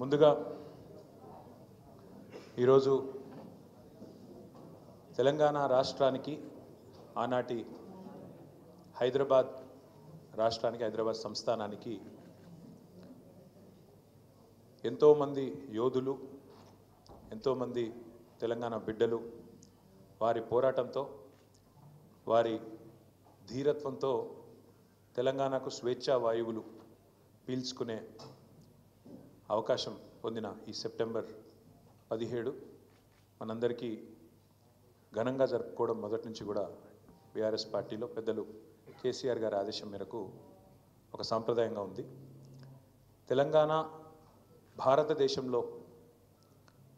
ముందుగా ఈరోజు తెలంగాణ రాష్ట్రానికి ఆనాటి హైదరాబాద్ రాష్ట్రానికి హైదరాబాద్ సంస్థానానికి ఎంతోమంది యోధులు ఎంతోమంది తెలంగాణ బిడ్డలు వారి పోరాటంతో వారి ధీరత్వంతో తెలంగాణకు స్వేచ్ఛా వాయువులు పీల్చుకునే అవకాశం పొందిన ఈ సెప్టెంబర్ 17 మనందరికీ ఘనంగా జరుపుకోవడం మొదటి నుంచి కూడా బీఆర్ఎస్ పార్టీలో పెద్దలు కేసీఆర్ గారి ఆదేశం మేరకు ఒక సాంప్రదాయంగా ఉంది. తెలంగాణ భారతదేశంలో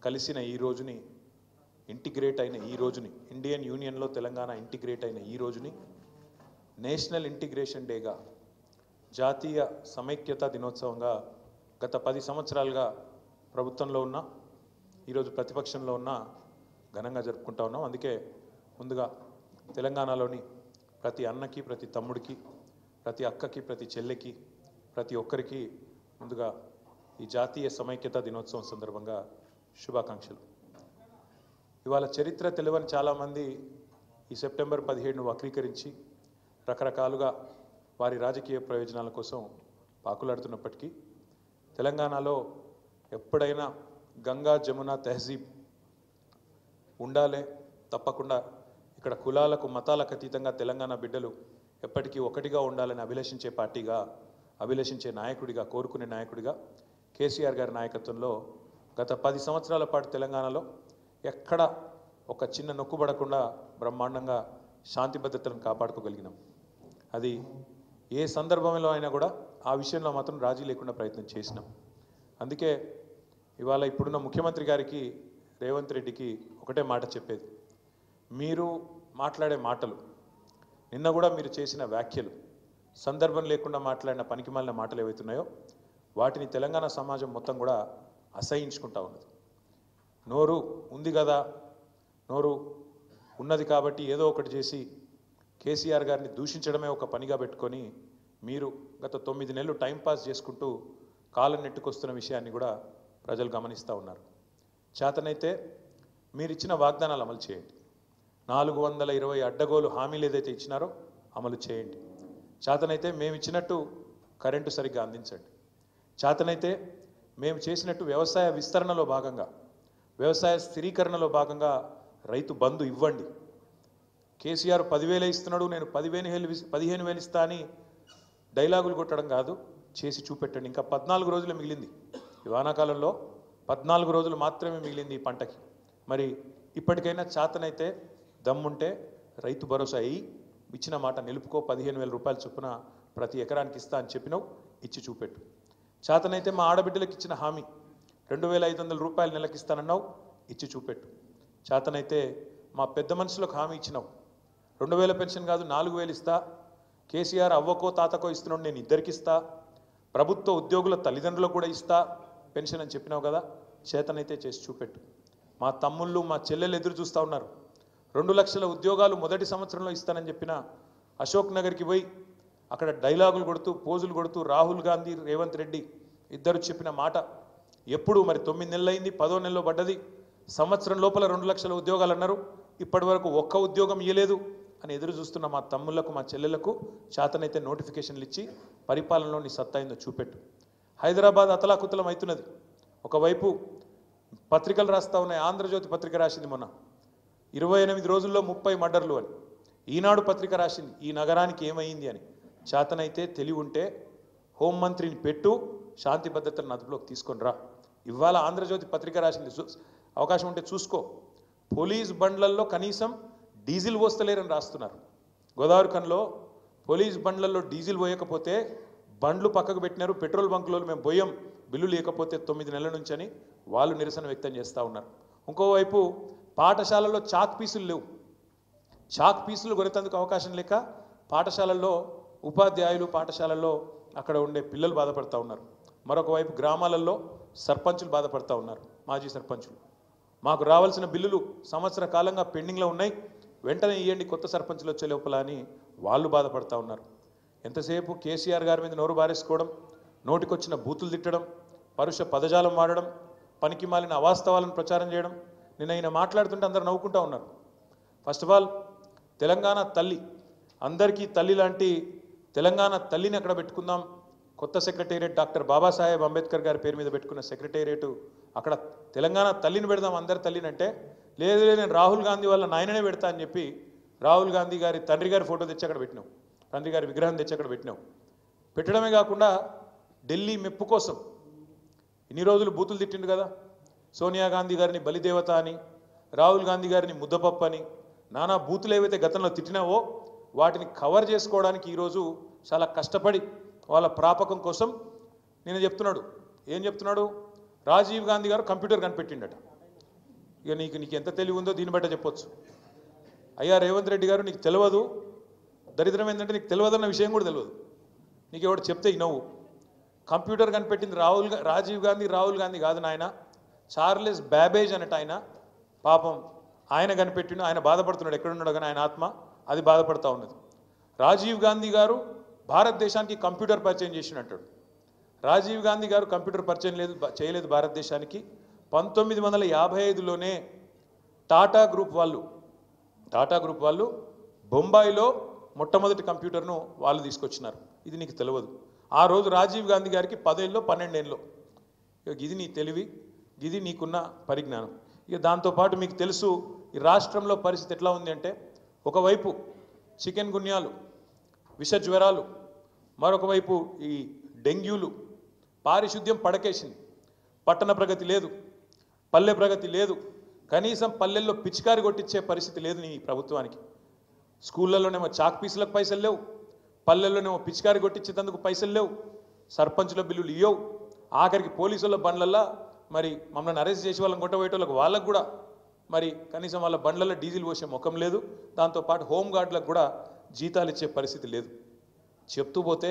కలిసిన ఈ రోజుని ఇంటిగ్రేట్ అయిన ఈ రోజుని ఇండియన్ యూనియన్లో తెలంగాణ ఇంటిగ్రేట్ అయిన ఈ రోజుని నేషనల్ ఇంటిగ్రేషన్ డేగా జాతీయ సమైక్యతా దినోత్సవంగా గత 10 సంవత్సరాలుగా ప్రభుత్వంలో ఉన్న ఈరోజు ప్రతిపక్షంలో ఉన్న ఘనంగా జరుపుకుంటా ఉన్నాం. అందుకే ముందుగా తెలంగాణలోని ప్రతి అన్నకి ప్రతి తమ్ముడికి ప్రతి అక్కకి ప్రతి చెల్లెకి ప్రతి ఒక్కరికి ముందుగా ఈ జాతీయ సమైక్యతా దినోత్సవం సందర్భంగా శుభాకాంక్షలు. ఇవాళ చరిత్ర తెలియని చాలామంది ఈ సెప్టెంబర్ 17ను వక్రీకరించి రకరకాలుగా వారి రాజకీయ ప్రయోజనాల కోసం పాకులాడుతున్నప్పటికీ తెలంగాణలో ఎప్పుడైనా గంగా జమున తెహజీబ్ ఉండాలే, తప్పకుండా ఇక్కడ కులాలకు మతాలకు అతీతంగా తెలంగాణ బిడ్డలు ఎప్పటికీ ఒకటిగా ఉండాలని అభిలషించే పార్టీగా అభిలషించే నాయకుడిగా కోరుకునే నాయకుడిగా కేసీఆర్ గారి నాయకత్వంలో గత 10 సంవత్సరాల పాటు తెలంగాణలో ఎక్కడ ఒక చిన్న నొక్కుబడకుండా బ్రహ్మాండంగా శాంతి భద్రతలను కాపాడుకోగలిగినాం. అది ఏ సందర్భంలో అయినా కూడా ఆ విషయంలో మాత్రం రాజీ లేకుండా ప్రయత్నం చేసినాం. అందుకే ఇవాళ ఇప్పుడున్న ముఖ్యమంత్రి గారికి రేవంత్ రెడ్డికి ఒకటే మాట చెప్పేది, మీరు మాట్లాడే మాటలు నిన్న కూడా మీరు చేసిన వ్యాఖ్యలు సందర్భం లేకుండా మాట్లాడిన పనికిమాలిన మాటలు ఏవైతున్నాయో వాటిని తెలంగాణ సమాజం మొత్తం కూడా అసహించుకుంటా ఉన్నది. నోరు ఉంది కదా, నోరు ఉన్నది కాబట్టి ఏదో ఒకటి చేసి కేసీఆర్ గారిని దూషించడమే ఒక పనిగా పెట్టుకొని మీరు గత 9 నెలలు టైంపాస్ చేసుకుంటూ కాలం నెట్టుకొస్తున్న విషయాన్ని కూడా ప్రజలు గమనిస్తూ ఉన్నారు. చేతనైతే మీరు ఇచ్చిన వాగ్దానాలు అమలు చేయండి. 420 అడ్డగోలు హామీలు ఏదైతే ఇచ్చినారో అమలు చేయండి. చేతనైతే మేము ఇచ్చినట్టు కరెంటు సరిగ్గా అందించండి. చేతనైతే మేము చేసినట్టు వ్యవసాయ విస్తరణలో భాగంగా వ్యవసాయ స్థిరీకరణలో భాగంగా రైతు బంధు ఇవ్వండి. కేసీఆర్ 10,000 ఇస్తున్నాడు, నేను 15,000 ఇస్తా అని డైలాగులు కొట్టడం కాదు, చేసి చూపెట్టండి. ఇంకా 14 రోజులు మిగిలింది. ఈ వానాకాలంలో 14 రోజులు మాత్రమే మిగిలింది ఈ పంటకి. మరి ఇప్పటికైనా చేతనైతే దమ్ముంటే రైతు భరోసా అయ్యి ఇచ్చిన మాట నిలుపుకో. 15,000 రూపాయల చొప్పున ప్రతి ఎకరానికి ఇస్తా అని చెప్పినావు, ఇచ్చి చూపెట్టు. చేతనైతే మా ఆడబిడ్డలకు ఇచ్చిన హామీ 2,500 రూపాయలు నెలకి ఇస్తానన్నావు, ఇచ్చి చూపెట్టు. చేతనైతే మా పెద్ద మనుషులకు హామీ ఇచ్చినావు, 2,000 పెన్షన్ కాదు 4,000 ఇస్తా. కేసీఆర్ అవ్వకో తాతకో ఇస్తున్నాడు, నేను ఇద్దరికి ఇస్తా. ప్రభుత్వ ఉద్యోగుల తల్లిదండ్రులకు కూడా ఇస్తా పెన్షన్ అని చెప్పినావు కదా, చేతనైతే చేసి చూపెట్టు. మా తమ్ముళ్ళు మా చెల్లెలు ఎదురు చూస్తూ ఉన్నారు. 2 లక్షల ఉద్యోగాలు మొదటి సంవత్సరంలో ఇస్తానని చెప్పిన అశోక్ నగర్కి పోయి అక్కడ డైలాగులు కొడుతూ పోజులు కొడుతూ రాహుల్ గాంధీ రేవంత్ రెడ్డి ఇద్దరు చెప్పిన మాట ఎప్పుడు మరి 9 నెలలు అయింది, 10వ నెలలో పడ్డది. సంవత్సరం లోపల 2 లక్షల ఉద్యోగాలు అన్నారు, ఇప్పటి వరకు ఒక్క ఉద్యోగం ఇవ్వలేదు అని ఎదురు చూస్తున్న మా తమ్ముళ్లకు మా చెల్లెళ్లకు చేతనైతే నోటిఫికేషన్లు ఇచ్చి పరిపాలనలో నీ సత్తా అయిందో చూపెట్టు. హైదరాబాద్ అతలాకుతలం అవుతున్నది. ఒకవైపు పత్రికలు రాస్తా ఉన్నాయి. ఆంధ్రజ్యోతి పత్రిక రాసింది మొన్న 28 రోజుల్లో 30 మర్డర్లు అని. ఈనాడు పత్రిక రాసింది ఈ నగరానికి ఏమైంది అని. చేతనైతే తెలివి ఉంటే హోంమంత్రిని పెట్టు, శాంతి భద్రతలను అదుపులోకి తీసుకొని రా. ఇవాళ ఆంధ్రజ్యోతి పత్రిక రాసింది, అవకాశం ఉంటే చూసుకో. పోలీస్ బండ్లల్లో కనీసం డీజిల్ పోస్తలేరని రాస్తున్నారు. గోదావరి ఖన్లో పోలీస్ బండ్లలో డీజిల్ పోయకపోతే బండ్లు పక్కకు పెట్టినారు. పెట్రోల్ బంకులలో మేము పోయాం బిల్లు లేకపోతే 9 నెలల నుంచి అని వాళ్ళు నిరసన వ్యక్తం చేస్తూ ఉన్నారు. ఇంకోవైపు పాఠశాలల్లో చాక్ పీసులు లేవు. చాక్ పీసులు కొనేందుకు అవకాశం లేక పాఠశాలల్లో ఉపాధ్యాయులు పాఠశాలల్లో అక్కడ ఉండే పిల్లలు బాధపడుతూ ఉన్నారు. మరొక వైపు గ్రామాలలో సర్పంచులు బాధపడుతూ ఉన్నారు. మాజీ సర్పంచులు మాకు రావాల్సిన బిల్లులు సంవత్సర కాలంగా పెండింగ్లో ఉన్నాయి, వెంటనే ఇవ్వండి కొత్త సర్పంచులు వచ్చే లోపల అని వాళ్ళు బాధపడుతూ ఉన్నారు. ఎంతసేపు కేసీఆర్ గారి మీద నోరు బారేసుకోవడం, నోటికొచ్చిన బూతులు తిట్టడం, పరుష పదజాలం వాడడం, పనికి మాలిన అవాస్తవాలను ప్రచారం చేయడం. నిన్న ఆయన మాట్లాడుతుంటే అందరూ నవ్వుకుంటూ ఉన్నారు. ఫస్ట్ ఆఫ్ ఆల్ తెలంగాణ తల్లి, అందరికీ తల్లి లాంటి తెలంగాణ తల్లిని అక్కడ పెట్టుకుందాం. కొత్త సెక్రటేరియట్ డాక్టర్ బాబాసాహెబ్ అంబేద్కర్ గారి పేరు మీద పెట్టుకున్న సెక్రటేరియట్, అక్కడ తెలంగాణ తల్లిని పెడదాం అందరి తల్లిని అంటే, లేదు నేను రాహుల్ గాంధీ వాళ్ళ నాయననే పెడతా అని చెప్పి రాహుల్ గాంధీ గారి తండ్రి గారి ఫోటో తెచ్చి అక్కడ పెట్టినావు, తండ్రి గారి విగ్రహం తెచ్చి అక్కడ పెట్టినావు. పెట్టడమే కాకుండా ఢిల్లీ మెప్పు కోసం ఇన్ని రోజులు బూతులు తిట్టిండు కదా. సోనియా గాంధీ గారిని బలిదేవత అని, రాహుల్ గాంధీ గారిని ముద్దపప్పు అని, నానా బూతులు ఏవైతే గతంలో తిట్టినావో వాటిని కవర్ చేసుకోవడానికి ఈరోజు చాలా కష్టపడి వాళ్ళ ప్రాపకం కోసం నేను చెప్తున్నాడు. ఏం చెప్తున్నాడు? రాజీవ్ గాంధీ గారు కంప్యూటర్ కనిపెట్టిండట. ఇక నీకు ఎంత తెలివి ఉందో దీన్ని బట్టే చెప్పొచ్చు. అయ్యా రేవంత్ రెడ్డి గారు, నీకు తెలియదు, దరిద్రం ఏంటంటే నీకు తెలియదన్న విషయం కూడా తెలియదు. నీకు ఎవడు చెప్తే నవ్వు. కంప్యూటర్ కనిపెట్టింది రాజీవ్ గాంధీ, రాహుల్ గాంధీ కాదు నాయన, చార్లెస్ బ్యాబేజ్ అన్నట్టు ఆయన. పాపం ఆయన కనిపెట్టిండు, ఆయన బాధపడుతున్నాడు. ఎక్కడున్నాడు కానీ ఆయన ఆత్మ అది బాధపడుతూ ఉన్నది. రాజీవ్ గాంధీ గారు భారతదేశానికి కంప్యూటర్ పరిచయం చేసినట్టాడు. రాజీవ్ గాంధీ గారు కంప్యూటర్ పరిచయం చేయలేదు భారతదేశానికి. 1955లోనే టాటా గ్రూప్ వాళ్ళు బొంబాయిలో మొట్టమొదటి కంప్యూటర్ను వాళ్ళు తీసుకొచ్చినారు. ఇది నీకు తెలియదు. ఆ రోజు రాజీవ్ గాంధీ గారికి 10 ఏళ్ళలో 12 ఏళ్ళలో. ఇది నీ తెలివి, ఇది నీకున్న పరిజ్ఞానం. ఇక దాంతోపాటు మీకు తెలుసు ఈ రాష్ట్రంలో పరిస్థితి ఎట్లా ఉంది అంటే, ఒకవైపు చికెన్ గున్యాలు, విష జ్వరాలు, మరొక వైపు ఈ డెంగ్యూలు, పారిశుద్ధ్యం పడకేసింది. పట్టణ ప్రగతి లేదు, పల్లె ప్రగతి లేదు, కనీసం పల్లెల్లో పిచికారి కొట్టించే పరిస్థితి లేదు నీ ప్రభుత్వానికి. స్కూళ్ళలోనేమో చాక్ పీసులకు పైసలు లేవు, పల్లెల్లోనేమో పిచికారి కొట్టించేందుకు పైసలు లేవు, సర్పంచుల బిల్లులు ఇవ్వవు, ఆఖరికి పోలీసుల బండ్లల్లో మరి మమ్మల్ని అరెస్ట్ చేసి వాళ్ళని కొట్టబోయేటోళ్ళకి వాళ్ళకు కూడా మరి కనీసం వాళ్ళ బండ్లలో డీజిల్ పోసే ముఖం లేదు. దాంతోపాటు హోంగార్డులకు కూడా జీతాలు ఇచ్చే పరిస్థితి లేదు. చెప్తూ పోతే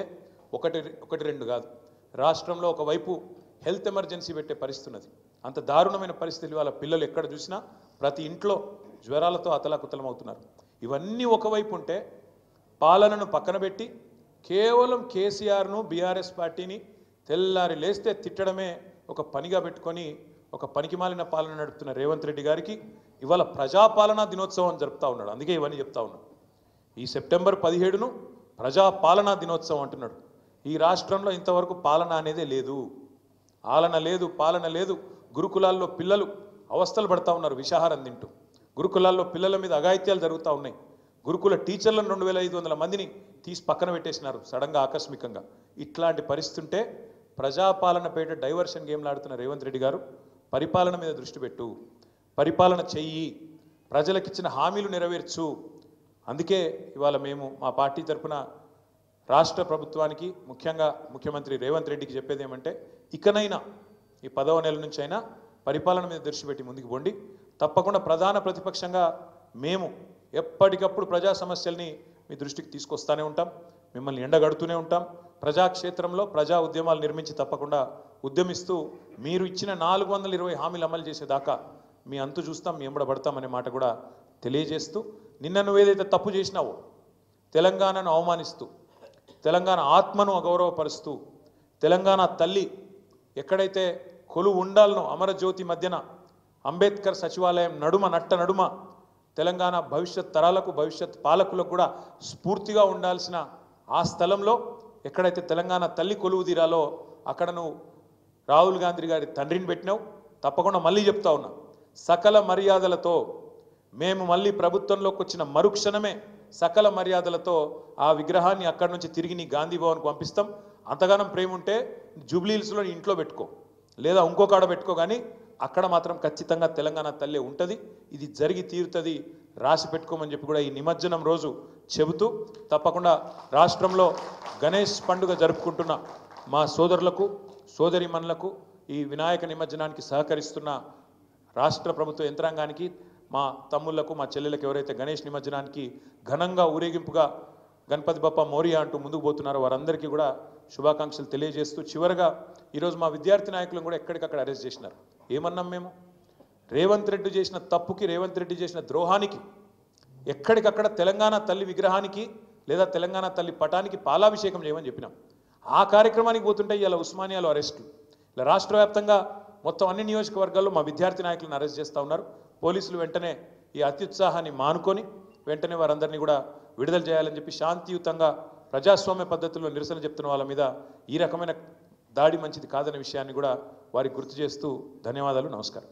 ఒకటి రెండు కాదు, రాష్ట్రంలో ఒకవైపు హెల్త్ ఎమర్జెన్సీ పెట్టే పరిస్థితి ఉన్నది. అంత దారుణమైన పరిస్థితులు వాళ్ళ పిల్లలు ఎక్కడ చూసినా ప్రతి ఇంట్లో జ్వరాలతో అతలాకుతలమవుతున్నారు. ఇవన్నీ ఒకవైపు ఉంటే పాలనను పక్కన పెట్టి కేవలం కేసీఆర్ను, బీఆర్ఎస్ పార్టీని తెల్లారి లేస్తే తిట్టడమే ఒక పనిగా పెట్టుకొని ఒక పనికిమాలిన పాలన నడుపుతున్న రేవంత్ రెడ్డి గారికి ఇవాళ ప్రజాపాలనా దినోత్సవం జరుపుతూ ఉన్నాడు. అందుకే ఇవన్నీ చెప్తా ఉన్నాడు. ఈ సెప్టెంబర్ 17ను ప్రజాపాలనా దినోత్సవం అంటున్నాడు. ఈ రాష్ట్రంలో ఇంతవరకు పాలన అనేదే లేదు, ఆలన లేదు, పాలన లేదు. గురుకులాల్లో పిల్లలు అవస్థలు పడతా ఉన్నారు విషాహారం తింటూ. గురుకులాల్లో పిల్లల మీద అఘాయిత్యాలు జరుగుతూ ఉన్నాయి. గురుకుల టీచర్లను 2500 మందిని తీసి పక్కన పెట్టేసినారు సడన్గా, ఆకస్మికంగా. ఇట్లాంటి పరిస్థితి ఉంటే ప్రజాపాలన పేట డైవర్షన్ గేమ్లు ఆడుతున్న రేవంత్ రెడ్డి గారు పరిపాలన మీద దృష్టి పెట్టు, పరిపాలన చెయ్యి, ప్రజలకిచ్చిన హామీలు నెరవేర్చు. అందుకే ఇవాళ మేము మా పార్టీ తరఫున రాష్ట్ర ప్రభుత్వానికి, ముఖ్యంగా ముఖ్యమంత్రి రేవంత్ రెడ్డికి చెప్పేది ఏమంటే, ఇకనైనా ఈ 10వ నెల నుంచి అయినా పరిపాలన మీద దృష్టి పెట్టి ముందుకు పోండి. తప్పకుండా ప్రధాన ప్రతిపక్షంగా మేము ఎప్పటికప్పుడు ప్రజా సమస్యల్ని మీ దృష్టికి తీసుకొస్తూనే ఉంటాం, మిమ్మల్ని ఎండగడుతూనే ఉంటాం. ప్రజాక్షేత్రంలో ప్రజా ఉద్యమాలు నిర్మించి తప్పకుండా ఉద్యమిస్తూ మీరు ఇచ్చిన 420 హామీలు అమలు చేసేదాకా మీ అంతు చూస్తాం, మీ ఎంబడబడతామనే మాట కూడా తెలియజేస్తూ, నిన్న నువ్వేదైతే తప్పు చేసినావో, తెలంగాణను అవమానిస్తూ, తెలంగాణ ఆత్మను అగౌరవపరుస్తూ, తెలంగాణ తల్లి ఎక్కడైతే కొలువు ఉండాలనో అమరజ్యోతి మధ్యన అంబేద్కర్ సచివాలయం నడుమ తెలంగాణ భవిష్యత్ తరాలకు, భవిష్యత్ పాలకులకు కూడా స్ఫూర్తిగా ఉండాల్సిన ఆ స్థలంలో ఎక్కడైతే తెలంగాణ తల్లి కొలువు తీరాలో అక్కడ నువ్వు రాహుల్ గాంధీ గారి తండ్రిని పెట్టినావు. తప్పకుండా మళ్ళీ చెప్తా ఉన్నా, సకల మర్యాదలతో మేము మళ్ళీ ప్రభుత్వంలోకి వచ్చిన మరుక్షణమే సకల మర్యాదలతో ఆ విగ్రహాన్ని అక్కడి నుంచి తిరిగి నీ గాంధీ భవన్కు పంపిస్తాం. అంతగానం ప్రేమ ఉంటే జూబ్లీహిల్స్లో ఇంట్లో పెట్టుకో, లేదా ఇంకో కాడ పెట్టుకో, కానీ అక్కడ మాత్రం ఖచ్చితంగా తెలంగాణ తల్లి ఉంటుంది. ఇది జరిగి తీరుతుంది, రాసి పెట్టుకోమని చెప్పి కూడా ఈ నిమజ్జనం రోజు చెబుతూ, తప్పకుండా రాష్ట్రంలో గణేష్ పండుగ జరుపుకుంటున్న మా సోదరులకు, సోదరిమణులకు, ఈ వినాయక నిమజ్జనానికి సహకరిస్తున్న రాష్ట్ర ప్రభుత్వ యంత్రాంగానికి, మా తమ్ముళ్లకు, మా చెల్లెలకు ఎవరైతే గణేష్ నిమజ్జనానికి ఘనంగా ఊరేగింపుగా గణపతి బప్ప మోరియా అంటూ ముందుకు పోతున్నారో వారందరికీ కూడా శుభాకాంక్షలు తెలియజేస్తూ, చివరగా ఈరోజు మా విద్యార్థి నాయకులను కూడా ఎక్కడికక్కడ అరెస్ట్ చేసినారు. ఏమన్నాం మేము? రేవంత్ రెడ్డి చేసిన తప్పుకి, రేవంత్ రెడ్డి చేసిన ద్రోహానికి ఎక్కడికక్కడ తెలంగాణ తల్లి విగ్రహానికి లేదా తెలంగాణ తల్లి పటానికి పాలాభిషేకం చేయమని చెప్పినాం. ఆ కార్యక్రమానికి పోతుంటే ఇలా ఉస్మానియాలో అరెస్టులు, రాష్ట్ర వ్యాప్తంగా మొత్తం అన్ని నియోజకవర్గాల్లో మా విద్యార్థి నాయకులను అరెస్ట్ చేస్తూ ఉన్నారు. పోలీసులు వెంటనే ఈ అత్యుత్సాహాన్ని మానుకొని వెంటనే వారందరినీ కూడా విడుదల చేయాలని చెప్పి శాంతియుతంగా ప్రజాస్వామ్య పద్ధతుల్లో నిరసన చెప్తున్న వాళ్ళ మీద ఈ రకమైన దాడి మంచిది కాదనే విషయాన్ని కూడా వారికి గుర్తు చేస్తూ ధన్యవాదాలు. నమస్కారం.